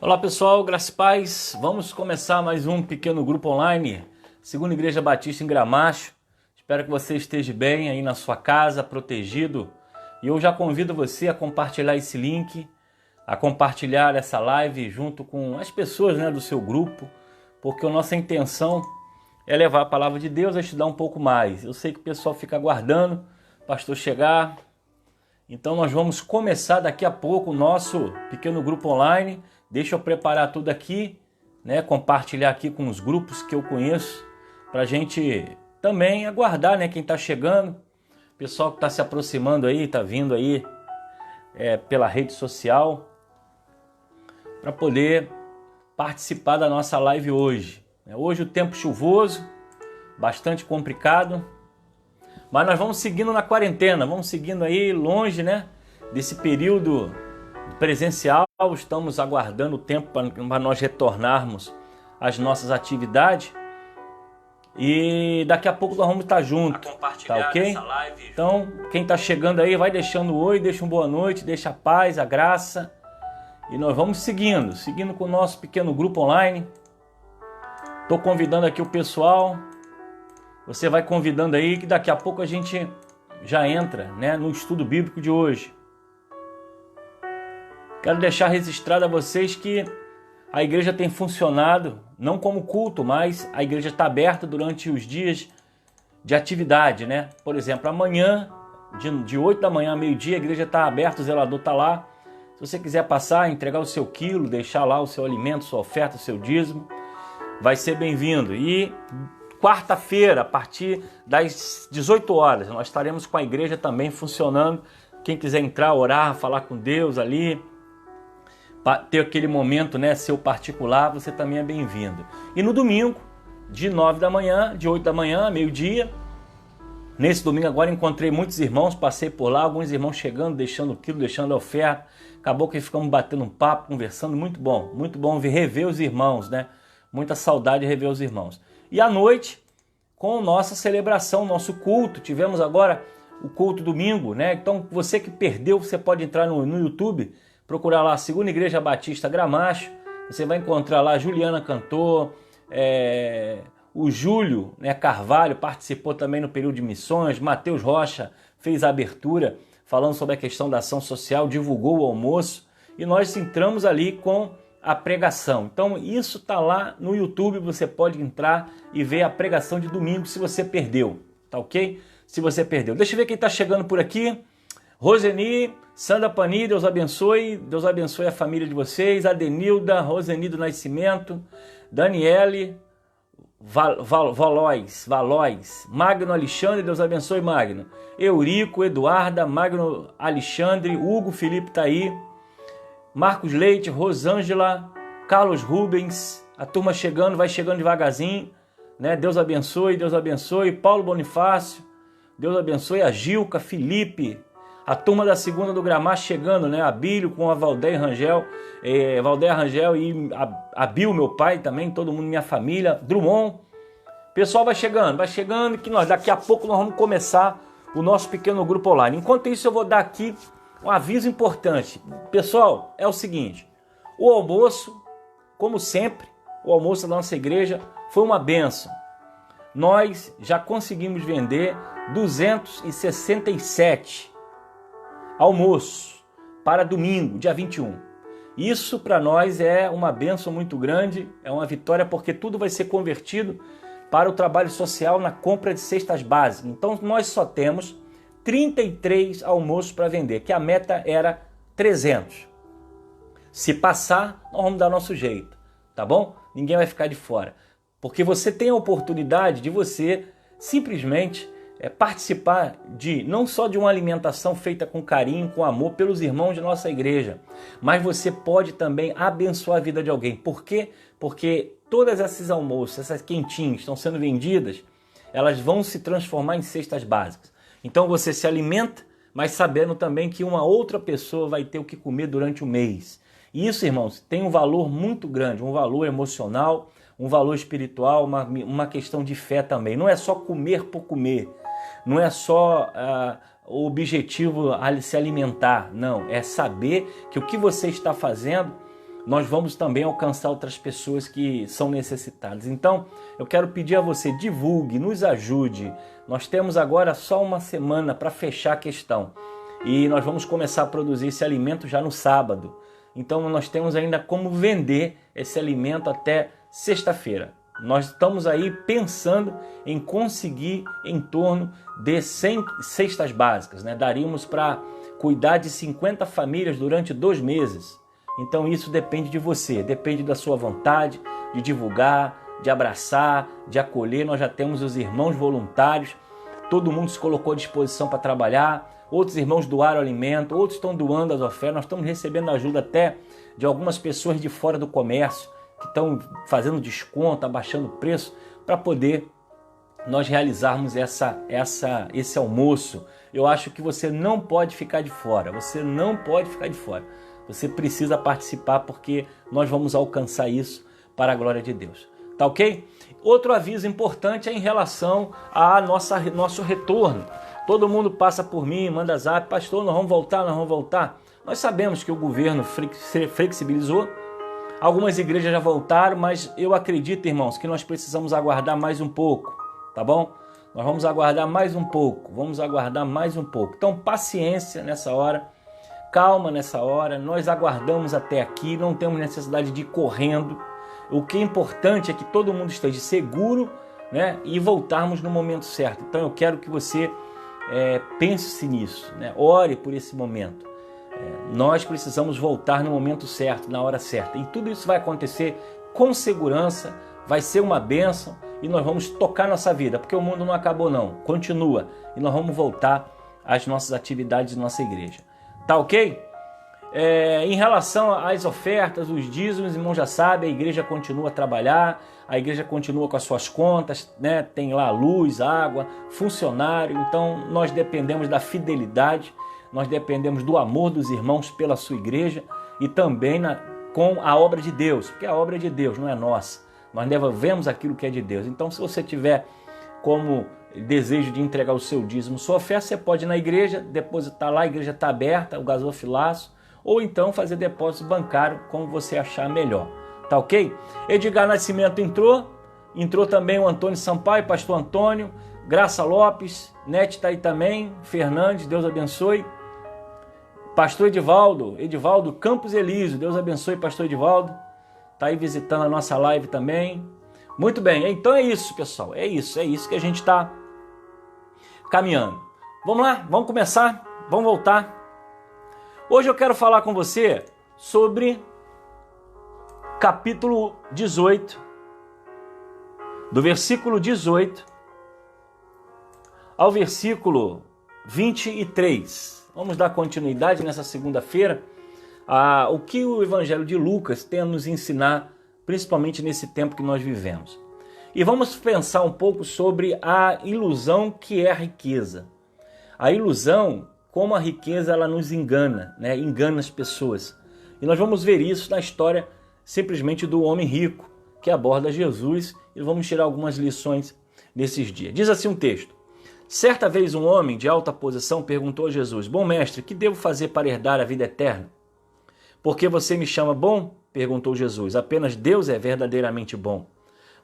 Olá pessoal, graças e paz. Vamos começar mais um pequeno grupo online, Segunda Igreja Batista em Gramacho. Espero que você esteja bem aí na sua casa, protegido. E eu já convido você a compartilhar esse link, a compartilhar essa live junto com as pessoas, do seu grupo, porque a nossa intenção é levar a palavra de Deus a estudar um pouco mais. Eu sei que o pessoal fica aguardando o pastor chegar. Então nós vamos começar daqui a pouco o nosso pequeno grupo online. Deixa eu preparar tudo aqui, compartilhar aqui com os grupos que eu conheço, para a gente também aguardar, quem está chegando, pessoal que está se aproximando aí, está vindo aí pela rede social, para poder participar da nossa live hoje. Hoje o tempo chuvoso, bastante complicado, mas nós vamos seguindo na quarentena, vamos seguindo aí longe, desse período presencial. Estamos aguardando o tempo para nós retornarmos às nossas atividades e daqui a pouco nós vamos estar juntos, tá ok? Então quem está chegando aí vai deixando um oi, deixa uma boa noite, deixa a paz, a graça, e nós vamos seguindo com o nosso pequeno grupo online. Estou convidando aqui o pessoal, você vai convidando aí que daqui a pouco a gente já entra no estudo bíblico de hoje. Quero deixar registrado a vocês que a igreja tem funcionado, não como culto, mas a igreja está aberta durante os dias de atividade, Por exemplo, amanhã, de 8 da manhã a meio-dia, a igreja está aberta, o zelador está lá. Se você quiser passar, entregar o seu quilo, deixar lá o seu alimento, sua oferta, o seu dízimo, vai ser bem-vindo. E quarta-feira, a partir das 18 horas, nós estaremos com a igreja também funcionando. Quem quiser entrar, orar, falar com Deus ali, ter aquele momento seu particular, você também é bem-vindo. E no domingo, de 9 da manhã, de 8 da manhã, meio-dia, nesse domingo agora encontrei muitos irmãos, passei por lá, alguns irmãos chegando, deixando o quilo, deixando a oferta, acabou que ficamos batendo um papo, conversando, muito bom rever os irmãos, muita saudade de rever os irmãos. E à noite, com nossa celebração, nosso culto, tivemos agora o culto domingo, Então você que perdeu, você pode entrar no YouTube, procurar lá Segunda Igreja Batista Gramacho, você vai encontrar lá a Juliana cantou, o Júlio Carvalho participou também no período de missões, Mateus Rocha fez a abertura falando sobre a questão da ação social, divulgou o almoço e nós entramos ali com a pregação. Então isso está lá no YouTube, você pode entrar e ver a pregação de domingo se você perdeu, tá ok? Se você perdeu. Deixa eu ver quem está chegando por aqui. Roseni, Sandra Pani, Deus abençoe a família de vocês, Adenilda, Roseni do Nascimento, Daniele, Valois, Magno Alexandre, Deus abençoe Magno, Eurico, Eduarda, Magno Alexandre, Hugo Felipe tá aí, Marcos Leite, Rosângela, Carlos Rubens, a turma chegando, vai chegando devagarzinho, Deus abençoe, Paulo Bonifácio, Deus abençoe a Gilca, Felipe, a turma da segunda do Gramacho chegando, Abílio com a Valdeia Rangel, e a Bill, meu pai também, todo mundo, minha família, Drummond. Pessoal vai chegando, que daqui a pouco nós vamos começar o nosso pequeno grupo online. Enquanto isso eu vou dar aqui um aviso importante. Pessoal, é o seguinte, o almoço, como sempre, o almoço da nossa igreja foi uma bênção. Nós já conseguimos vender 267 almoço para domingo, dia 21. Isso para nós é uma bênção muito grande, é uma vitória, porque tudo vai ser convertido para o trabalho social na compra de cestas básicas. Então nós só temos 33 almoços para vender, que a meta era 300. Se passar, nós vamos dar nosso jeito, tá bom? Ninguém vai ficar de fora, porque você tem a oportunidade de você simplesmente participar não só de uma alimentação feita com carinho, com amor pelos irmãos de nossa igreja, mas você pode também abençoar a vida de alguém. Por quê? Porque todas esses almoços, essas quentinhas estão sendo vendidas, elas vão se transformar em cestas básicas. Então você se alimenta, mas sabendo também que uma outra pessoa vai ter o que comer durante o mês. E isso, irmãos, tem um valor muito grande, um valor emocional, um valor espiritual, uma questão de fé também. Não é só comer por comer, não é só o objetivo se alimentar, não, é saber que o que você está fazendo nós vamos também alcançar outras pessoas que são necessitadas. Então, eu quero pedir a você, divulgue, nos ajude. Nós temos agora só uma semana para fechar a questão e nós vamos começar a produzir esse alimento já no sábado. Então, nós temos ainda como vender esse alimento até sexta-feira. Nós estamos aí pensando em conseguir em torno de 100 cestas básicas, né? Daríamos para cuidar de 50 famílias durante 2 meses. Então isso depende de você, depende da sua vontade de divulgar, de abraçar, de acolher. Nós já temos os irmãos voluntários, todo mundo se colocou à disposição para trabalhar, outros irmãos doaram alimento, outros estão doando as ofertas, nós estamos recebendo ajuda até de algumas pessoas de fora do comércio, que estão fazendo desconto, abaixando o preço, para poder nós realizarmos esse almoço. Eu acho que você não pode ficar de fora, você não pode ficar de fora. Você precisa participar porque nós vamos alcançar isso para a glória de Deus. Tá ok? Outro aviso importante é em relação a nosso retorno. Todo mundo passa por mim, manda zap, pastor, nós vamos voltar. Nós sabemos que o governo flexibilizou, algumas igrejas já voltaram, mas eu acredito, irmãos, que nós precisamos aguardar mais um pouco, tá bom? Nós vamos aguardar mais um pouco, Então, paciência nessa hora, calma nessa hora, nós aguardamos até aqui, não temos necessidade de ir correndo. O que é importante é que todo mundo esteja seguro, né, e voltarmos no momento certo. Então, eu quero que você pense nisso, né? Ore por esse momento. Nós precisamos voltar no momento certo, na hora certa. E tudo isso vai acontecer com segurança, vai ser uma bênção e nós vamos tocar nossa vida, porque o mundo não acabou não, continua. E nós vamos voltar às nossas atividades de nossa igreja. Tá ok? Em relação às ofertas, os dízimos, irmão já sabe, a igreja continua a trabalhar, a igreja continua com as suas contas, né? Tem lá luz, água, funcionário, então nós dependemos da fidelidade, nós dependemos do amor dos irmãos pela sua igreja e também com a obra de Deus, porque a obra é de Deus, não é nossa. Nós devemos aquilo que é de Deus. Então, se você tiver como desejo de entregar o seu dízimo, sua oferta, você pode ir na igreja, depositar lá, a igreja está aberta, o gasofilaço, ou então fazer depósito bancário, como você achar melhor. Tá ok? Edgar Nascimento entrou também o Antônio Sampaio, pastor Antônio, Graça Lopes, Nete está aí também, Fernandes, Deus abençoe. Pastor Edivaldo Campos Elísio, Deus abençoe, pastor Edivaldo. Está aí visitando a nossa live também. Muito bem, então é isso, pessoal. É isso que a gente está caminhando. Vamos lá, vamos começar, vamos voltar. Hoje eu quero falar com você sobre capítulo 18, do versículo 18 ao versículo 23. Vamos dar continuidade nessa segunda-feira o que o Evangelho de Lucas tem a nos ensinar, principalmente nesse tempo que nós vivemos. E vamos pensar um pouco sobre a ilusão que é a riqueza. A ilusão, como a riqueza ela nos engana, né? Engana as pessoas. E nós vamos ver isso na história simplesmente do homem rico, que aborda Jesus, e vamos tirar algumas lições nesses dias. Diz assim um texto: certa vez um homem de alta posição perguntou a Jesus: bom mestre, que devo fazer para herdar a vida eterna? Por que você me chama bom? Perguntou Jesus. Apenas Deus é verdadeiramente bom.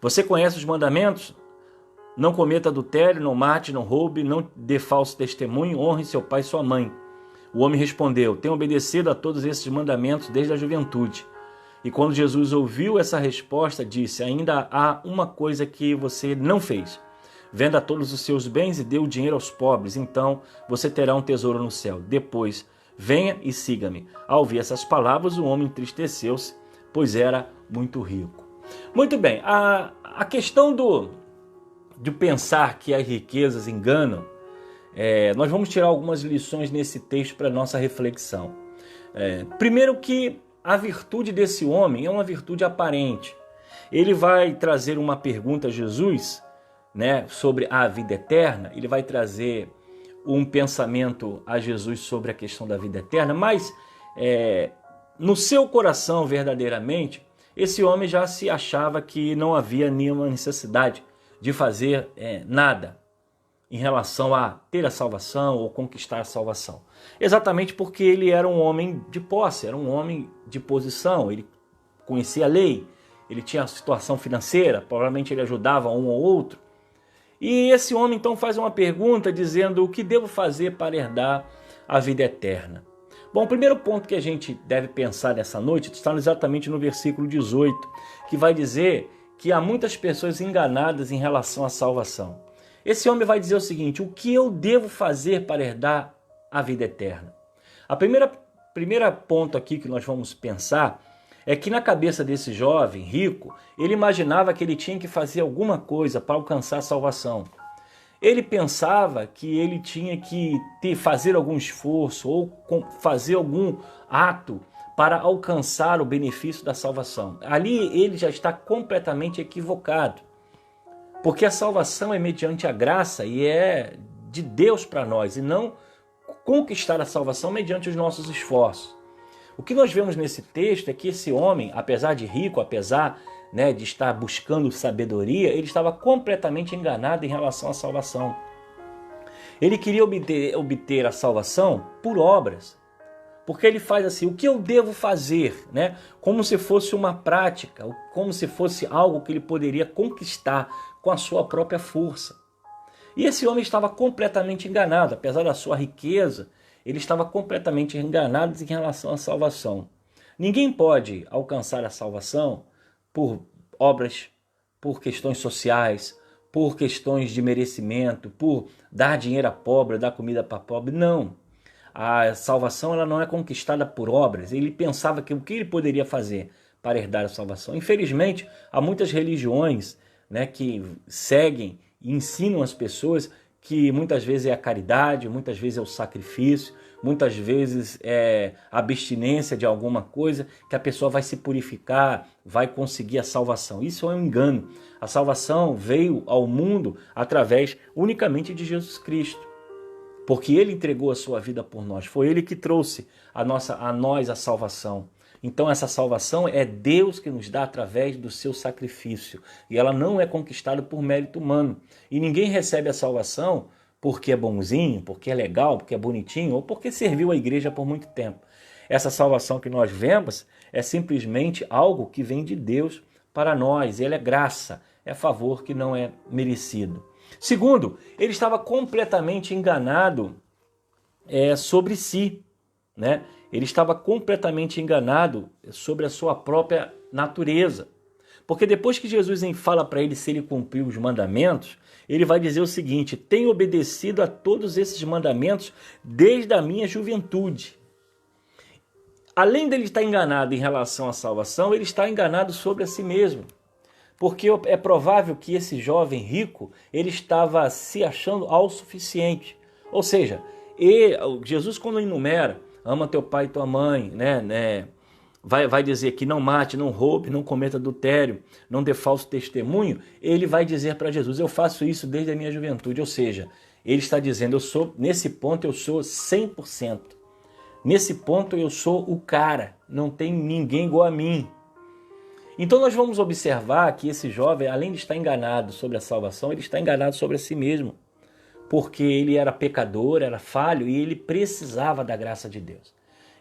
Você conhece os mandamentos? Não cometa adultério, não mate, não roube, não dê falso testemunho, honre seu pai e sua mãe. O homem respondeu: tenho obedecido a todos esses mandamentos desde a juventude. E quando Jesus ouviu essa resposta, disse: ainda há uma coisa que você não fez. Venda todos os seus bens e dê o dinheiro aos pobres, então você terá um tesouro no céu. Depois, venha e siga-me. Ao ouvir essas palavras, o homem entristeceu-se, pois era muito rico. Muito bem, a questão de pensar que as riquezas enganam, nós vamos tirar algumas lições nesse texto para nossa reflexão. Primeiro que a virtude desse homem é uma virtude aparente. Ele vai trazer uma pergunta a Jesus, né, sobre a vida eterna, ele vai trazer um pensamento a Jesus sobre a questão da vida eterna, mas no seu coração verdadeiramente, esse homem já se achava que não havia nenhuma necessidade de fazer nada em relação a ter a salvação ou conquistar a salvação. Exatamente porque ele era um homem de posse, era um homem de posição, ele conhecia a lei, ele tinha a situação financeira, provavelmente ele ajudava um ou outro. E esse homem então faz uma pergunta dizendo: o que devo fazer para herdar a vida eterna? Bom, o primeiro ponto que a gente deve pensar nessa noite está exatamente no versículo 18, que vai dizer que há muitas pessoas enganadas em relação à salvação. Esse homem vai dizer o seguinte: o que eu devo fazer para herdar a vida eterna? A primeira ponto aqui que nós vamos pensar é que na cabeça desse jovem rico, ele imaginava que ele tinha que fazer alguma coisa para alcançar a salvação. Ele pensava que ele tinha que fazer algum esforço ou fazer algum ato para alcançar o benefício da salvação. Ali ele já está completamente equivocado, porque a salvação é mediante a graça e é de Deus para nós, e não conquistar a salvação mediante os nossos esforços. O que nós vemos nesse texto é que esse homem, apesar de rico, apesar de estar buscando sabedoria, ele estava completamente enganado em relação à salvação. Ele queria obter a salvação por obras, porque ele faz assim: o que eu devo fazer? Como se fosse uma prática, como se fosse algo que ele poderia conquistar com a sua própria força. E esse homem estava completamente enganado, apesar da sua riqueza, ele estava completamente enganado em relação à salvação. Ninguém pode alcançar a salvação por obras, por questões sociais, por questões de merecimento, por dar dinheiro a pobre, dar comida para pobre. Não. A salvação ela não é conquistada por obras. Ele pensava que o que ele poderia fazer para herdar a salvação. Infelizmente, há muitas religiões que seguem e ensinam as pessoas que muitas vezes é a caridade, muitas vezes é o sacrifício, muitas vezes é a abstinência de alguma coisa, que a pessoa vai se purificar, vai conseguir a salvação. Isso é um engano. A salvação veio ao mundo através unicamente de Jesus Cristo, porque Ele entregou a sua vida por nós. Foi Ele que trouxe a nós a salvação. Então essa salvação é Deus que nos dá através do seu sacrifício. E ela não é conquistada por mérito humano. E ninguém recebe a salvação porque é bonzinho, porque é legal, porque é bonitinho, ou porque serviu a igreja por muito tempo. Essa salvação que nós vemos é simplesmente algo que vem de Deus para nós. Ele é graça, é favor que não é merecido. Segundo, ele estava completamente enganado sobre si, Ele estava completamente enganado sobre a sua própria natureza. Porque depois que Jesus fala para ele se ele cumpriu os mandamentos, ele vai dizer o seguinte: tenho obedecido a todos esses mandamentos desde a minha juventude. Além dele estar enganado em relação à salvação, ele está enganado sobre a si mesmo. Porque é provável que esse jovem rico, ele estava se achando autossuficiente. Ou seja, Jesus quando enumera: ama teu pai e tua mãe, vai dizer que não mate, não roube, não cometa adultério, não dê falso testemunho. Ele vai dizer para Jesus: eu faço isso desde a minha juventude. Ou seja, ele está dizendo: nesse ponto eu sou 100%. Nesse ponto eu sou o cara, não tem ninguém igual a mim. Então nós vamos observar que esse jovem, além de estar enganado sobre a salvação, ele está enganado sobre a si mesmo. Porque ele era pecador, era falho e ele precisava da graça de Deus.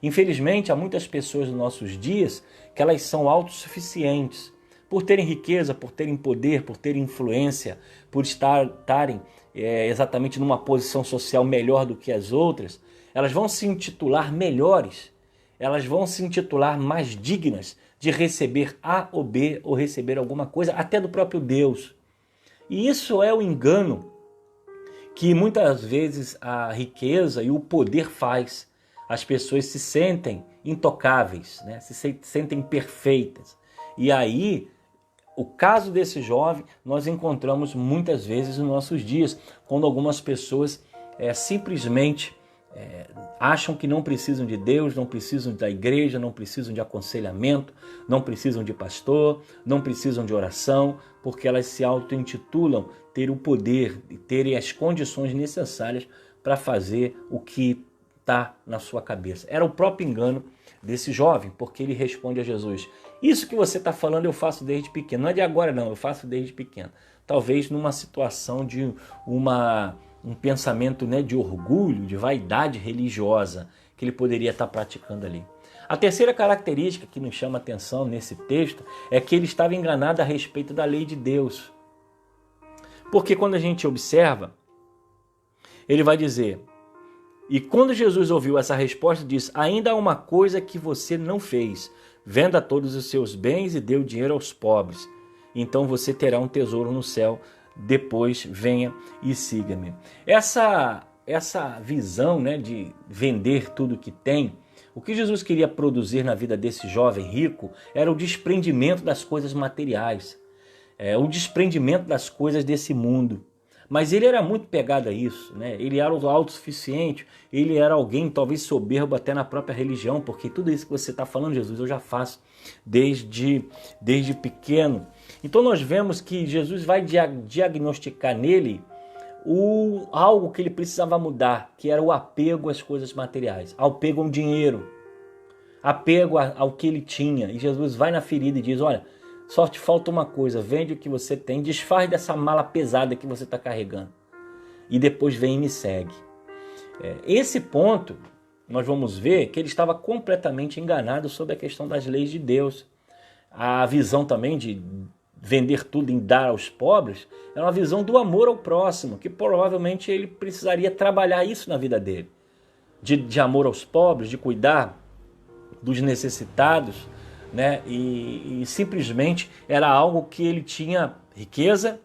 Infelizmente, há muitas pessoas nos nossos dias que elas são autossuficientes. Por terem riqueza, por terem poder, por terem influência, por estarem exatamente numa posição social melhor do que as outras, elas vão se intitular melhores, elas vão se intitular mais dignas de receber A ou B ou receber alguma coisa, até do próprio Deus. E isso é o engano que muitas vezes a riqueza e o poder faz. As pessoas se sentem intocáveis, se sentem perfeitas. E aí, o caso desse jovem, nós encontramos muitas vezes nos nossos dias, quando algumas pessoas simplesmente acham que não precisam de Deus, não precisam da igreja, não precisam de aconselhamento, não precisam de pastor, não precisam de oração, porque elas se auto-intitulam ter o poder e terem as condições necessárias para fazer o que está na sua cabeça. Era o próprio engano desse jovem, porque ele responde a Jesus: isso que você está falando eu faço desde pequeno. Não é de agora não, eu faço desde pequeno. Talvez numa situação de um pensamento de orgulho, de vaidade religiosa que ele poderia estar praticando ali. A terceira característica que nos chama atenção nesse texto é que ele estava enganado a respeito da lei de Deus. Porque quando a gente observa, ele vai dizer, e quando Jesus ouviu essa resposta, diz, ainda há uma coisa que você não fez, venda todos os seus bens e dê o dinheiro aos pobres, então você terá um tesouro no céu, depois venha e siga-me. Essa visão, né, de vender tudo que tem, o que Jesus queria produzir na vida desse jovem rico era o desprendimento das coisas materiais, o desprendimento das coisas desse mundo. Mas ele era muito pegado a isso, né? Ele era o autossuficiente, ele era alguém talvez soberbo até na própria religião, porque tudo isso que você está falando, Jesus, eu já faço desde pequeno. Então nós vemos que Jesus vai diagnosticar nele algo que ele precisava mudar, que era o apego às coisas materiais, apego ao dinheiro, apego ao que ele tinha. E Jesus vai na ferida e diz, olha, só te falta uma coisa, vende o que você tem, desfaz dessa mala pesada que você está carregando e depois vem e me segue. Esse ponto, nós vamos ver que ele estava completamente enganado sobre a questão das leis de Deus. A visão também de vender tudo e dar aos pobres é uma visão do amor ao próximo, que provavelmente ele precisaria trabalhar isso na vida dele. De amor aos pobres, de cuidar dos necessitados, né? E simplesmente era algo que ele tinha riqueza,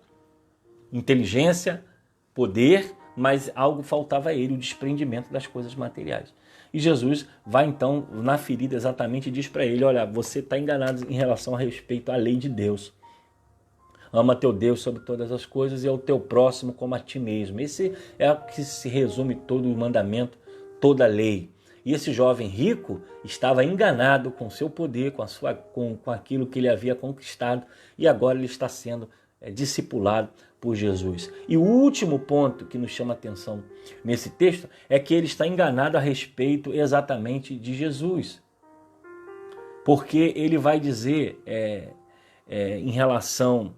inteligência, poder, mas algo faltava a ele, o desprendimento das coisas materiais. E Jesus vai então na ferida exatamente e diz para ele, olha, você está enganado em relação a respeito à lei de Deus. Ama teu Deus sobre todas as coisas e ao teu próximo como a ti mesmo. Esse é o que se resume todo o mandamento, toda a lei. E esse jovem rico estava enganado com seu poder, com aquilo que ele havia conquistado, e agora ele está sendo discipulado por Jesus. E o último ponto que nos chama a atenção nesse texto é que ele está enganado a respeito exatamente de Jesus. Porque ele vai dizer em relação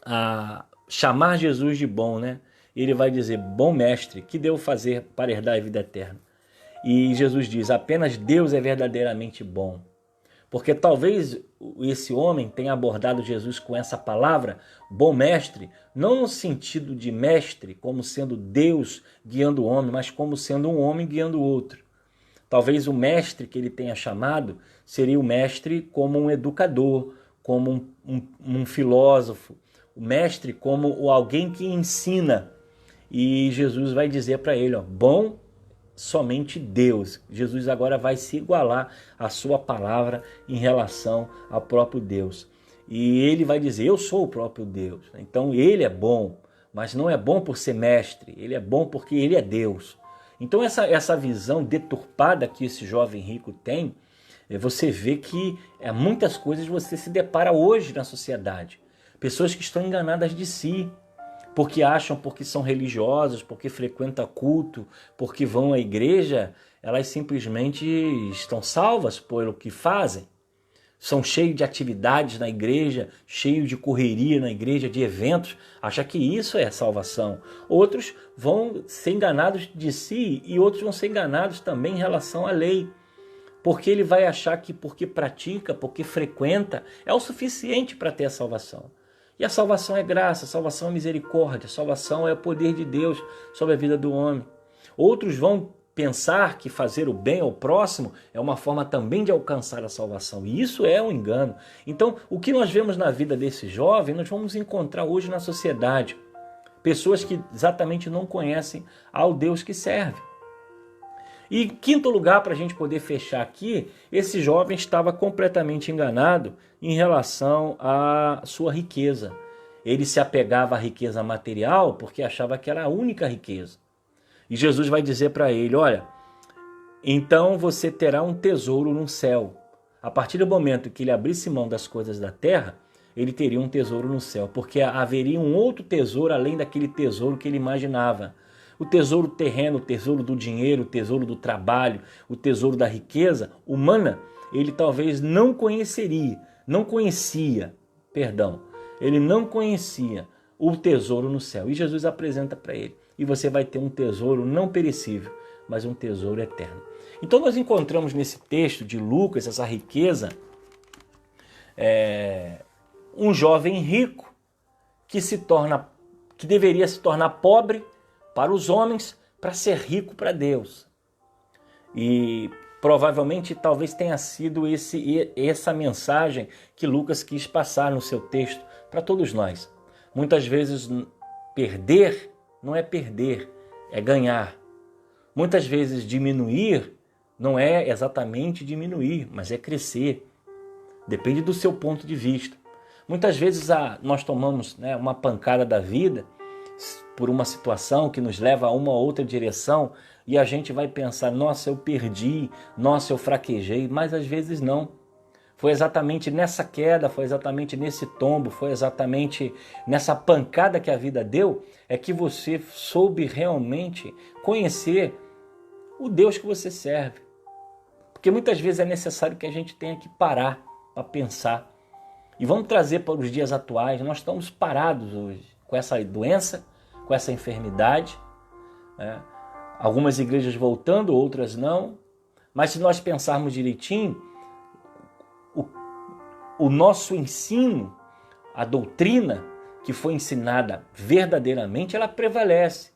a chamar Jesus de bom, né? Ele vai dizer, bom mestre, que devo fazer para herdar a vida eterna? E Jesus diz, apenas Deus é verdadeiramente bom. Porque talvez esse homem tenha abordado Jesus com essa palavra, bom mestre, não no sentido de mestre, como sendo Deus guiando o homem, mas como sendo um homem guiando o outro. Talvez o mestre que ele tenha chamado seria o mestre como um educador, como um filósofo, o mestre como alguém que ensina. E Jesus vai dizer para ele, bom somente Deus. Jesus agora vai se igualar à sua palavra em relação ao próprio Deus. E ele vai dizer, eu sou o próprio Deus. Então ele é bom, mas não é bom por ser mestre, ele é bom porque ele é Deus. Então essa visão deturpada que esse jovem rico tem, você vê que muitas coisas você se depara hoje na sociedade. Pessoas que estão enganadas de si, porque acham, porque são religiosas, porque frequentam culto, porque vão à igreja, elas simplesmente estão salvas pelo que fazem. São cheios de atividades na igreja, cheios de correria na igreja, de eventos, acham que isso é salvação. Outros vão ser enganados de si e outros vão ser enganados também em relação à lei. Porque ele vai achar que porque pratica, porque frequenta, é o suficiente para ter a salvação. E a salvação é graça, a salvação é misericórdia, a salvação é o poder de Deus sobre a vida do homem. Outros vão pensar que fazer o bem ao próximo é uma forma também de alcançar a salvação. E isso é um engano. Então, o que nós vemos na vida desse jovem, nós vamos encontrar hoje na sociedade. Pessoas que exatamente não conhecem ao Deus que serve. E em quinto lugar, para a gente poder fechar aqui, esse jovem estava completamente enganado em relação à sua riqueza. Ele se apegava à riqueza material porque achava que era a única riqueza. E Jesus vai dizer para ele, olha, então você terá um tesouro no céu. A partir do momento que ele abrisse mão das coisas da terra, ele teria um tesouro no céu, porque haveria um outro tesouro além daquele tesouro que ele imaginava. O tesouro terreno, o tesouro do dinheiro, o tesouro do trabalho, o tesouro da riqueza humana, ele talvez ele não conhecia o tesouro no céu. E Jesus apresenta para ele, e você vai ter um tesouro não perecível mas um tesouro eterno. Então nós encontramos nesse texto de Lucas, essa riqueza, um jovem rico que deveria se tornar pobre para os homens, para ser rico para Deus. E provavelmente talvez tenha sido essa mensagem que Lucas quis passar no seu texto para todos nós. Muitas vezes perder não é perder, é ganhar. Muitas vezes diminuir não é exatamente diminuir, mas é crescer. Depende do seu ponto de vista. Muitas vezes nós tomamos, uma pancada da vida por uma situação que nos leva a uma ou outra direção e a gente vai pensar, nossa, eu perdi, nossa, eu fraquejei, mas às vezes não. Foi exatamente nessa queda, foi exatamente nesse tombo, foi exatamente nessa pancada que a vida deu, é que você soube realmente conhecer o Deus que você serve. Porque muitas vezes é necessário que a gente tenha que parar para pensar. E vamos trazer para os dias atuais, nós estamos parados hoje com essa doença, com essa enfermidade, algumas igrejas voltando, outras não, mas se nós pensarmos direitinho, o nosso ensino, a doutrina que foi ensinada verdadeiramente, ela prevalece,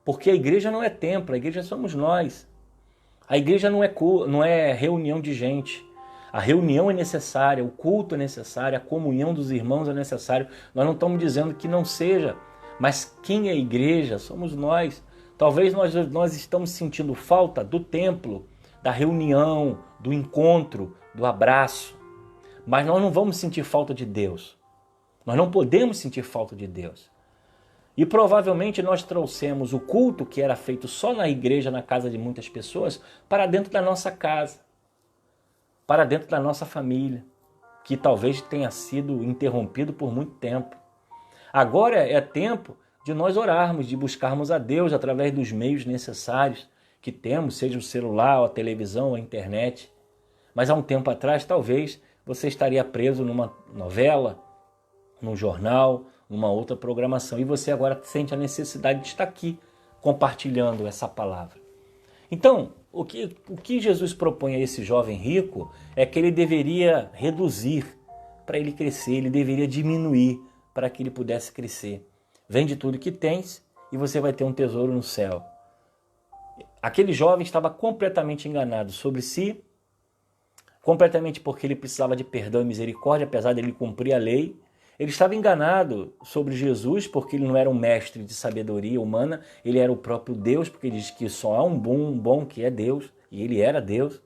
porque a igreja não é templo, a igreja somos nós. A igreja não é reunião de gente. A reunião é necessária, o culto é necessário, a comunhão dos irmãos é necessário. Nós não estamos dizendo que não seja, mas quem é a igreja somos nós. Talvez nós estamos sentindo falta do templo, da reunião, do encontro, do abraço. Mas nós não vamos sentir falta de Deus. Nós não podemos sentir falta de Deus. E provavelmente nós trouxemos o culto que era feito só na igreja, na casa de muitas pessoas, para dentro da nossa casa, para dentro da nossa família, que talvez tenha sido interrompido por muito tempo. Agora é tempo de nós orarmos, de buscarmos a Deus através dos meios necessários que temos, seja o celular, a televisão, a internet. Mas há um tempo atrás, talvez, você estaria preso numa novela, num jornal, numa outra programação. E você agora sente a necessidade de estar aqui, compartilhando essa palavra. Então, o que Jesus propõe a esse jovem rico é que ele deveria reduzir para ele crescer, ele deveria diminuir para que ele pudesse crescer. Vende tudo que tens e você vai ter um tesouro no céu. Aquele jovem estava completamente enganado sobre si, completamente porque ele precisava de perdão e misericórdia, apesar de ele cumprir a lei. Ele estava enganado sobre Jesus, porque ele não era um mestre de sabedoria humana, ele era o próprio Deus, porque ele diz que só há um bom que é Deus, e ele era Deus.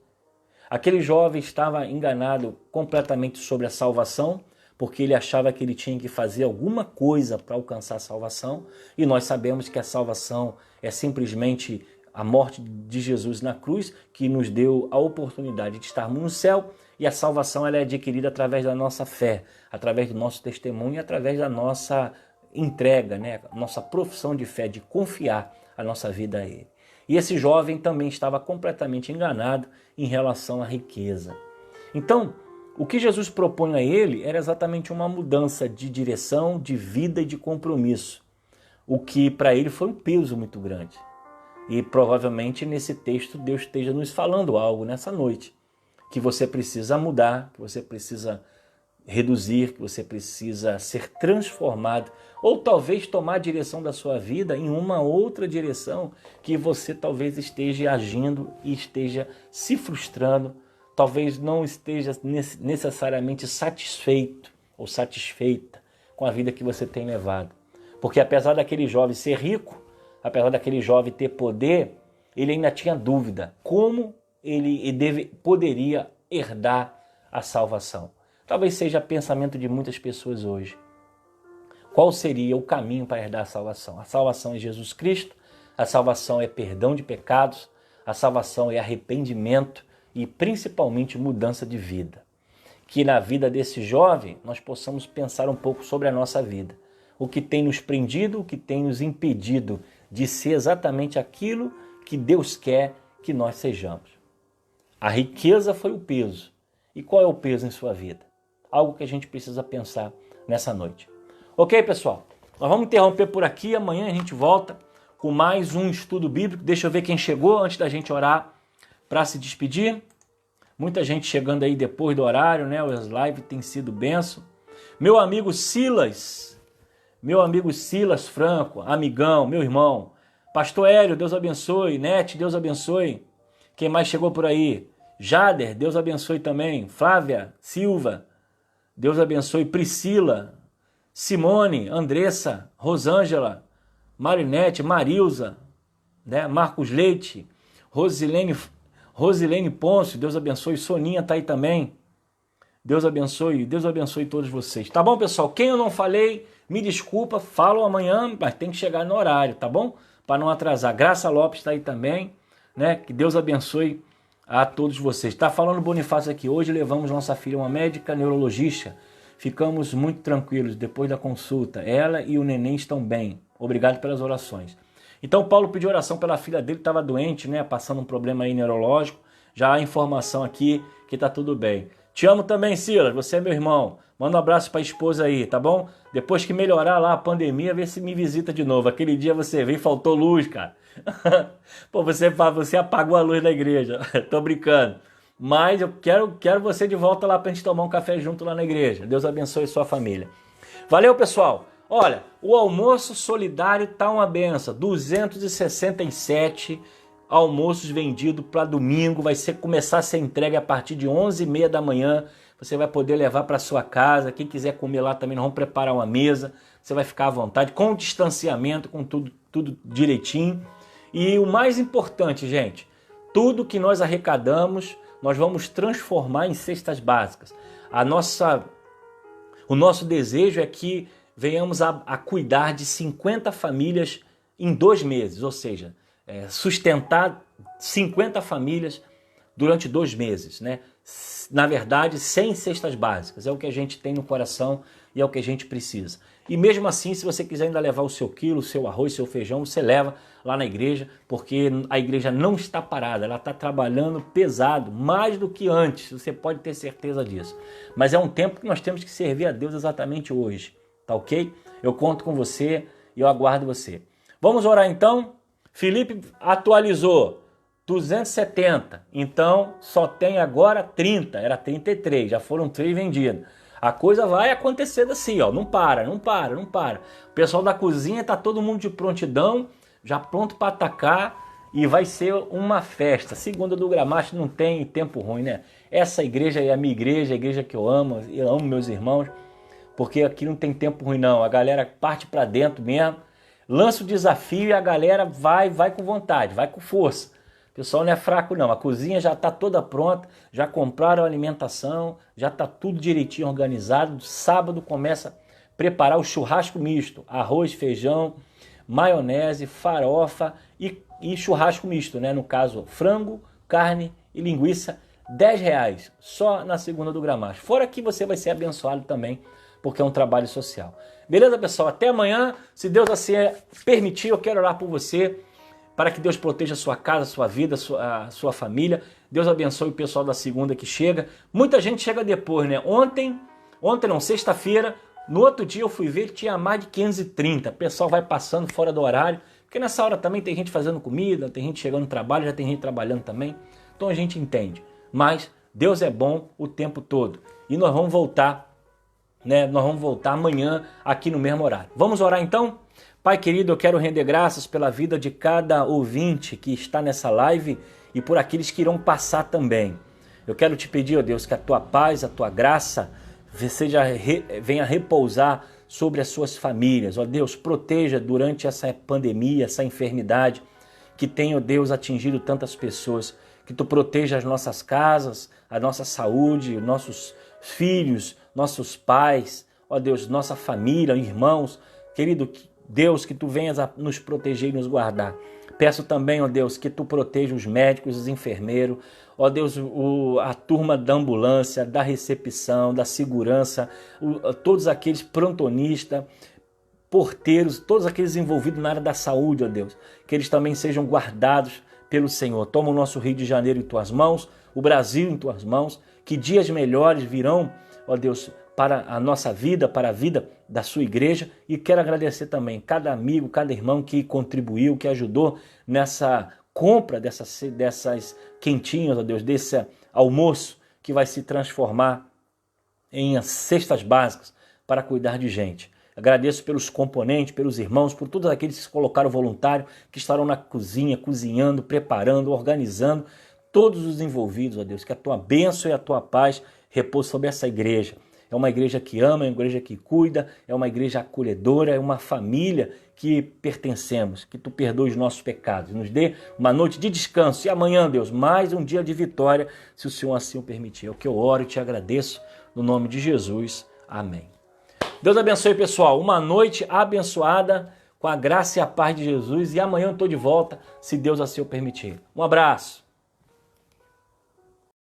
Aquele jovem estava enganado completamente sobre a salvação, porque ele achava que ele tinha que fazer alguma coisa para alcançar a salvação, e nós sabemos que a salvação é simplesmente a morte de Jesus na cruz, que nos deu a oportunidade de estarmos no céu, e a salvação ela é adquirida através da nossa fé, através do nosso testemunho e através da nossa entrega, nossa profissão de fé, de confiar a nossa vida a Ele. E esse jovem também estava completamente enganado em relação à riqueza. Então, o que Jesus propõe a ele era exatamente uma mudança de direção, de vida e de compromisso, o que para ele foi um peso muito grande. E provavelmente nesse texto Deus esteja nos falando algo nessa noite, que você precisa mudar, que você precisa reduzir, que você precisa ser transformado, ou talvez tomar a direção da sua vida em uma outra direção que você talvez esteja agindo e esteja se frustrando, talvez não esteja necessariamente satisfeito ou satisfeita com a vida que você tem levado. Porque apesar daquele jovem ser rico, apesar daquele jovem ter poder, ele ainda tinha dúvida como ele poderia herdar a salvação. Talvez seja o pensamento de muitas pessoas hoje. Qual seria o caminho para herdar a salvação? A salvação é Jesus Cristo, a salvação é perdão de pecados, a salvação é arrependimento e principalmente mudança de vida. Que na vida desse jovem nós possamos pensar um pouco sobre a nossa vida. O que tem nos prendido, o que tem nos impedido de ser exatamente aquilo que Deus quer que nós sejamos. A riqueza foi o peso. E qual é o peso em sua vida? Algo que a gente precisa pensar nessa noite. Ok, pessoal? Nós vamos interromper por aqui. Amanhã a gente volta com mais um estudo bíblico. Deixa eu ver quem chegou antes da gente orar para se despedir. Muita gente chegando aí depois do horário, né? As lives têm sido benção. Meu amigo Silas Franco, amigão, meu irmão. Pastor Hélio, Deus abençoe. Nete, Deus abençoe. Quem mais chegou por aí? Jader, Deus abençoe também. Flávia Silva, Deus abençoe. Priscila, Simone, Andressa, Rosângela, Marinete, Marilza, né? Marcos Leite, Rosilene Ponce, Deus abençoe. Soninha tá aí também. Deus abençoe todos vocês. Tá bom, pessoal? Quem eu não falei, me desculpa, falo amanhã, mas tem que chegar no horário, tá bom? Para não atrasar. Graça Lopes está aí também, né? Que Deus abençoe a todos vocês. Tá falando Bonifácio aqui. Hoje levamos nossa filha a uma médica neurologista. Ficamos muito tranquilos depois da consulta. Ela e o neném estão bem. Obrigado pelas orações. Então Paulo pediu oração pela filha dele que estava doente, né? Passando um problema aí neurológico. Já há informação aqui que tá tudo bem. Te amo também, Silas. Você é meu irmão. Manda um abraço para a esposa aí, tá bom? Depois que melhorar lá a pandemia, vê se me visita de novo. Aquele dia você veio e faltou luz, cara. Pô, você apagou a luz da igreja. Tô brincando. Mas eu quero você de volta lá pra gente tomar um café junto lá na igreja. Deus abençoe sua família. Valeu, pessoal. Olha, o almoço solidário tá uma benção. 267 almoços vendidos para domingo. Vai começar a ser entregue a partir de 11h30 da manhã. Você vai poder levar para sua casa. Quem quiser comer lá também, nós vamos preparar uma mesa. Você vai ficar à vontade, com distanciamento, com tudo direitinho. E o mais importante, gente, tudo que nós arrecadamos, nós vamos transformar em cestas básicas. O nosso desejo é que venhamos a cuidar de 50 famílias em 2 meses, ou seja, sustentar 50 famílias durante 2 meses, né? Na verdade, 100 cestas básicas, é o que a gente tem no coração e é o que a gente precisa. E mesmo assim, se você quiser ainda levar o seu quilo, o seu arroz, o seu feijão, você leva lá na igreja, porque a igreja não está parada, ela está trabalhando pesado, mais do que antes, você pode ter certeza disso. Mas é um tempo que nós temos que servir a Deus exatamente hoje, tá ok? Eu conto com você e eu aguardo você. Vamos orar então? Felipe atualizou 270, então só tem agora 30, era 33, já foram 3 vendidos. A coisa vai acontecendo assim, ó, não para. O pessoal da cozinha tá todo mundo de prontidão, já pronto para atacar e vai ser uma festa. Segunda do Gramacho não tem tempo ruim, né? Essa igreja é a minha igreja, a igreja que eu amo meus irmãos, porque aqui não tem tempo ruim não. A galera parte para dentro mesmo, lança o desafio e a galera vai com vontade, vai com força. O pessoal não é fraco não, a cozinha já está toda pronta, já compraram a alimentação, já está tudo direitinho organizado. Sábado começa a preparar o churrasco misto, arroz, feijão, maionese, farofa e churrasco misto, né? No caso, frango, carne e linguiça, R$10, só na Segunda do Gramacho. Fora que você vai ser abençoado também, porque é um trabalho social. Beleza, pessoal? Até amanhã, se Deus assim permitir, eu quero orar por você, para que Deus proteja a sua casa, a sua vida, a sua família. Deus abençoe o pessoal da segunda que chega. Muita gente chega depois, né? Ontem não, sexta-feira, no outro dia eu fui ver que tinha mais de 530. O pessoal vai passando fora do horário, porque nessa hora também tem gente fazendo comida, tem gente chegando no trabalho, já tem gente trabalhando também. Então a gente entende. Mas Deus é bom o tempo todo. E nós vamos voltar, né? Nós vamos voltar amanhã aqui no mesmo horário. Vamos orar então? Pai querido, eu quero render graças pela vida de cada ouvinte que está nessa live e por aqueles que irão passar também. Eu quero te pedir, ó Deus, que a tua paz, a tua graça venha repousar sobre as suas famílias. Ó Deus, proteja durante essa pandemia, essa enfermidade que tem, ó Deus, atingido tantas pessoas. Que tu proteja as nossas casas, a nossa saúde, nossos filhos, nossos pais, ó Deus, nossa família, irmãos. Querido Deus, que tu venhas a nos proteger e nos guardar. Peço também, ó Deus, que tu proteja os médicos, os enfermeiros, ó Deus, a turma da ambulância, da recepção, da segurança, todos aqueles prontonistas, porteiros, todos aqueles envolvidos na área da saúde, ó Deus, que eles também sejam guardados pelo Senhor. Toma o nosso Rio de Janeiro em tuas mãos, o Brasil em tuas mãos, que dias melhores virão, ó Deus, para a nossa vida, para a vida da sua igreja, e quero agradecer também cada amigo, cada irmão que contribuiu, que ajudou nessa compra dessas quentinhas, ó Deus, desse almoço que vai se transformar em cestas básicas para cuidar de gente. Agradeço pelos componentes, pelos irmãos, por todos aqueles que se colocaram voluntário, que estarão na cozinha, cozinhando, preparando, organizando, todos os envolvidos, ó Deus, que a tua bênção e a tua paz repouse sobre essa igreja. É uma igreja que ama, é uma igreja que cuida, é uma igreja acolhedora, é uma família que pertencemos. Que tu perdoe os nossos pecados, nos dê uma noite de descanso. E amanhã, Deus, mais um dia de vitória, se o Senhor assim o permitir. É o que eu oro e te agradeço, no nome de Jesus. Amém. Deus abençoe, pessoal. Uma noite abençoada, com a graça e a paz de Jesus. E amanhã eu estou de volta, se Deus assim o permitir. Um abraço.